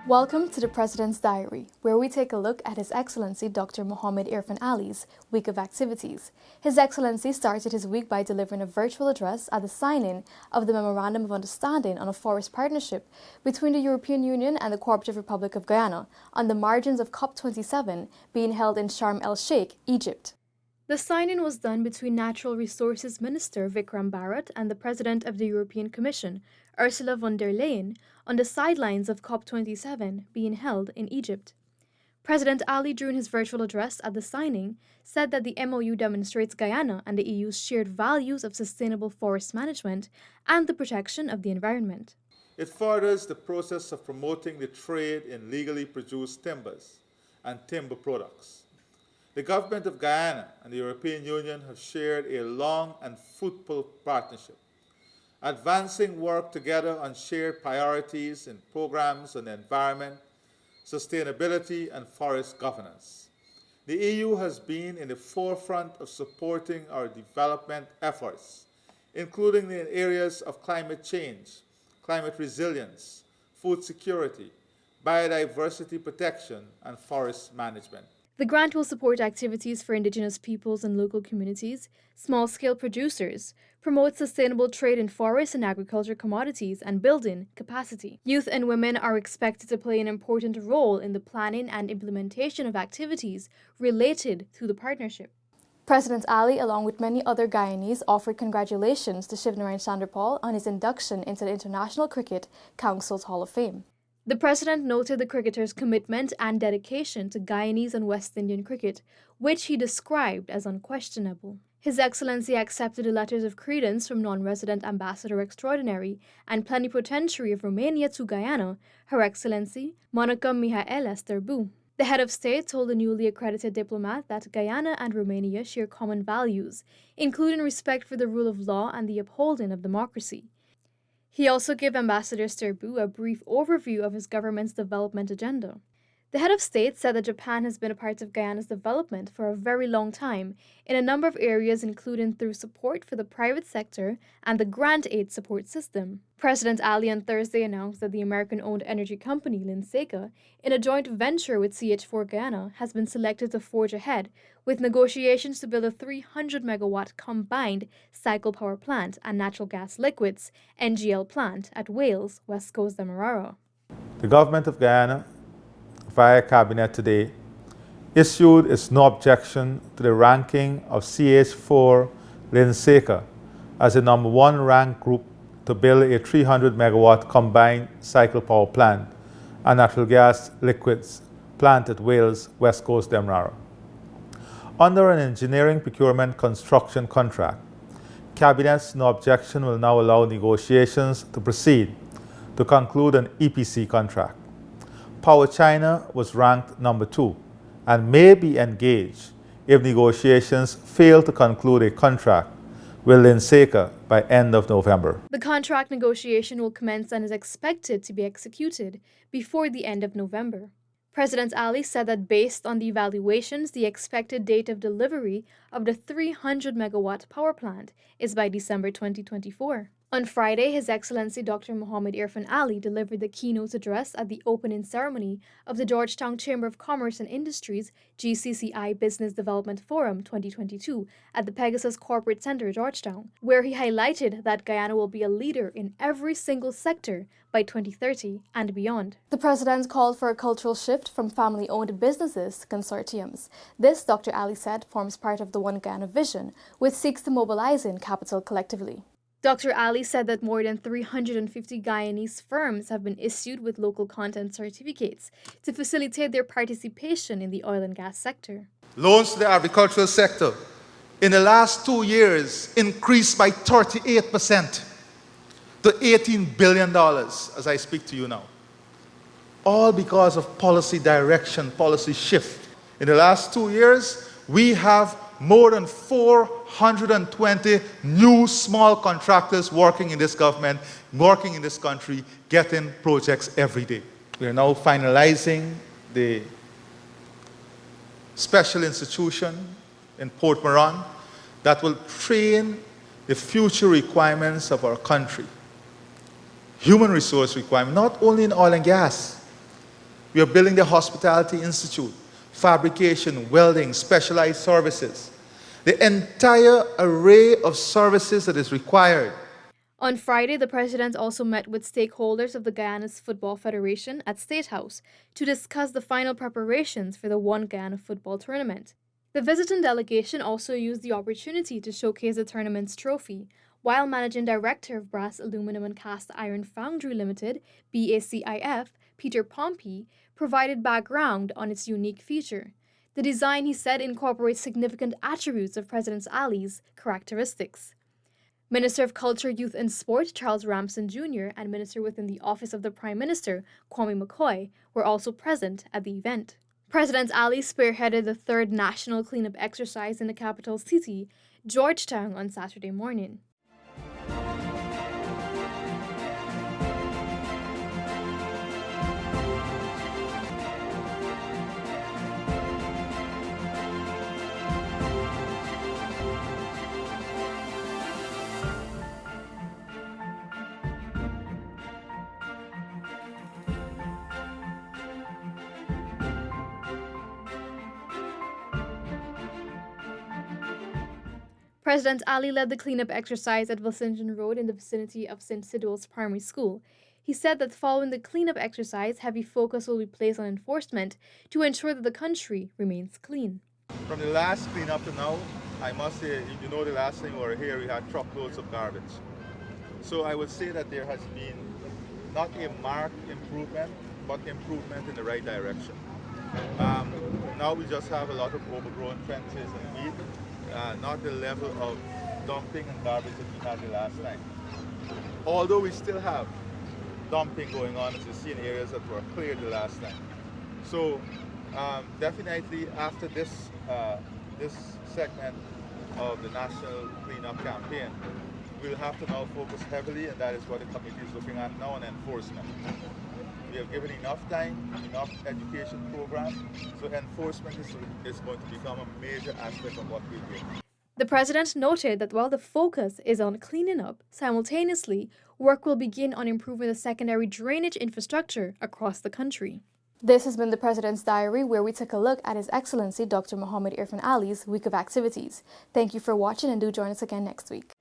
Welcome to the President's Diary, where we take a look at His Excellency Dr. Mohamed Irfaan Ali's week of activities. His Excellency started his week by delivering a virtual address at the signing of the Memorandum of Understanding on a Forest Partnership between the European Union and the Cooperative Republic of Guyana on the margins of COP27 being held in Sharm el-Sheikh, Egypt. The signing was done between Natural Resources Minister Vikram Bharat and the President of the European Commission, Ursula von der Leyen, on the sidelines of COP27 being held in Egypt. President Ali, during his virtual address at the signing, said that the MOU demonstrates Guyana and the EU's shared values of sustainable forest management and the protection of the environment. It furthers the process of promoting the trade in legally produced timbers and timber products. The government of Guyana and the European Union have shared a long and fruitful partnership, advancing work together on shared priorities in programs on the environment, sustainability, and forest governance. The EU has been in the forefront of supporting our development efforts, including in areas of climate change, climate resilience, food security, biodiversity protection, and forest management. The grant will support activities for Indigenous peoples and local communities, small-scale producers, promote sustainable trade in forest and agriculture commodities, and building capacity. Youth and women are expected to play an important role in the planning and implementation of activities related to the partnership. President Ali, along with many other Guyanese, offered congratulations to Shivnarine Chanderpaul on his induction into the International Cricket Council's Hall of Fame. The President noted the cricketer's commitment and dedication to Guyanese and West Indian cricket, which he described as unquestionable. His Excellency accepted the letters of credence from non-resident Ambassador Extraordinary and Plenipotentiary of Romania to Guyana, Her Excellency Monica Mihaela Sterbu. The head of state told the newly accredited diplomat that Guyana and Romania share common values, including respect for the rule of law and the upholding of democracy. He also gave Ambassador Sterbu a brief overview of his government's development agenda. The head of state said that Japan has been a part of Guyana's development for a very long time in a number of areas, including through support for the private sector and the grant aid support system. President Ali on Thursday announced that the American-owned energy company Linseka, in a joint venture with CH4 Guyana, has been selected to forge ahead with negotiations to build a 300-megawatt combined cycle power plant and natural gas liquids (NGL) plant at Wales, West Coast Demerara. The government of Guyana, via Cabinet today, issued its no objection to the ranking of CH4 Linseka as the number one ranked group to build a 300-megawatt combined cycle power plant and natural gas liquids plant at Wales, West Coast Demerara. Under an engineering procurement construction contract, Cabinet's no objection will now allow negotiations to proceed to conclude an EPC contract. Power China was ranked number 2 and may be engaged if negotiations fail to conclude a contract with Linseka by end of November. The contract negotiation will commence and is expected to be executed before the end of November. President Ali said that based on the evaluations, the expected date of delivery of the 300-megawatt power plant is by December 2024. On Friday, His Excellency Dr. Mohamed Irfaan Ali delivered the keynote address at the opening ceremony of the Georgetown Chamber of Commerce and Industries GCCI Business Development Forum 2022 at the Pegasus Corporate Center, Georgetown, where he highlighted that Guyana will be a leader in every single sector by 2030 and beyond. The President called for a cultural shift from family-owned businesses to consortiums. This, Dr. Ali said, forms part of the One Guyana vision, which seeks to mobilize in capital collectively. Dr. Ali said that more than 350 Guyanese firms have been issued with local content certificates to facilitate their participation in the oil and gas sector. Loans to the agricultural sector in the last 2 years increased by 38% to $18 billion as I speak to you now. All because of policy direction, policy shift. In the last 2 years, we have more than 420 new small contractors working in this government, working in this country, getting projects every day. We are now finalizing the special institution in Port Moran that will train the future requirements of our country. Human resource requirement, not only in oil and gas, We are building the Hospitality Institute, fabrication, welding, specialized services, the entire array of services that is required. On Friday, the president also met with stakeholders of the Guyana's Football Federation at State House to discuss the final preparations for the One Guyana football tournament. The visiting delegation also used the opportunity to showcase the tournament's trophy, while Managing Director of Brass Aluminum and Cast Iron Foundry Limited, BACIF, Peter Pompey, provided background on its unique feature. The design, he said, incorporates significant attributes of President Ali's characteristics. Minister of Culture, Youth and Sport Charles Ramson Jr. and Minister within the Office of the Prime Minister Kwame McCoy were also present at the event. President Ali spearheaded the third national cleanup exercise in the capital city, Georgetown, on Saturday morning. President Ali led the cleanup exercise at Vilsingen Road in the vicinity of St. Sidwell's Primary School. He said that following the cleanup exercise, heavy focus will be placed on enforcement to ensure that the country remains clean. From the last cleanup to now, I must say, you know, the last time we were here, we had truckloads of garbage. So I would say that there has been not a marked improvement, but improvement in the right direction. Now we just have a lot of overgrown fences and weed. Not the level of dumping and garbage that we had the last time. Although we still have dumping going on, as you see, in areas that were cleared the last time. So definitely after this segment of the National Cleanup Campaign, we'll have to now focus heavily, and that is what the committee is looking at now, on enforcement. We have given enough time, enough education program, so enforcement is going to become a major aspect of what we do. The president noted that while the focus is on cleaning up, simultaneously, work will begin on improving the secondary drainage infrastructure across the country. This has been the President's Diary, where we took a look at His Excellency Dr. Mohamed Irfaan Ali's week of activities. Thank you for watching, and do join us again next week.